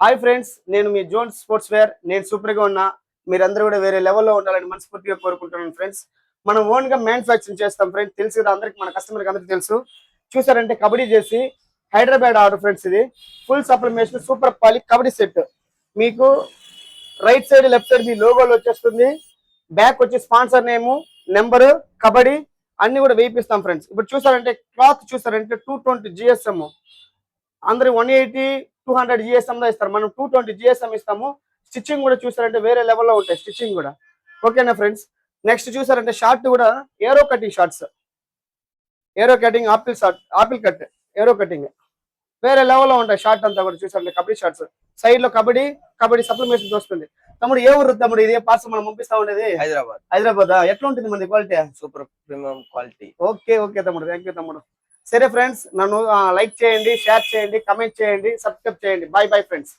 Hi friends, నేను మీ zone sports wear. నేను super గా ఉన్నా. మీరందరూ కూడా వేరే లెవెల్లో ఉండాలని మనస్ఫూర్తిగా కోరుకుంటున్నాను ఫ్రెండ్స్. మనం ఓన్ గా మ్యానుఫ్యాక్చరింగ్ చేస్తాం ఫ్రెండ్స్. తెలుసు కదా అందరికి, మన కస్టమర్కి అందరికి తెలుసు. చూసారంటే కబడ్డీ చేసి హైదరాబాద్ ఆర్డర్ ఫ్రెండ్స్. ఇది ఫుల్ సప్లిమేషన్ సూపర్ పాలి కబడ్డీ సెట్. మీకు రైట్ సైడ్ లెఫ్ట్ సైడ్ మీ లోగోలు వచ్చేస్తుంది. బ్యాక్ వచ్చి స్పాన్సర్ నేము, నెంబరు, కబడ్డీ అన్ని కూడా వేయిస్తాం ఫ్రెండ్స్. ఇప్పుడు చూసారంటే క్లాత్ చూసారంటే 220 GSM. అందరు 180 200 GSM దా ఇస్తారు. మనం 220 GSM ఇస్తాము. స్టిచ్చింగ్ కూడా చూసారంటే వేరే లెవెల్లో ఉంటాయి స్టిచ్చింగ్ కూడా. ఓకేనా ఫ్రెండ్స్. నెక్స్ట్ చూసారంటే షార్ట్ కూడా arrow cutting shirts, arrow cutting apple shirt, apple cut, arrow cutting వేరే లెవెల్లో ఉంటాయి. షార్ట్ అంతా కూడా చూసారంటే కబడ్డీ షార్ట్స్. సైడ్ లో కబడ్డీ కబడ్డీ సప్లిమేషన్ వస్తుంది. తమ్ముడు ఏ ఊరు తమ్ముడు? ఇది పార్సల్ మనం పంపిస్తా ఉండేది హైదరాబాద్. హైదరాబాద్. ఎట్లా ఉంటుంది మన quality? Super premium quality. Okay okay తమ్ముడు, థ్యాంక్ యూ తమ్ముడు. సరే ఫ్రెండ్స్, నన్ను లైక్ చేయండి, షేర్ చేయండి, కమెంట్ చేయండి, సబ్స్క్రైబ్ చేయండి. By bye friends.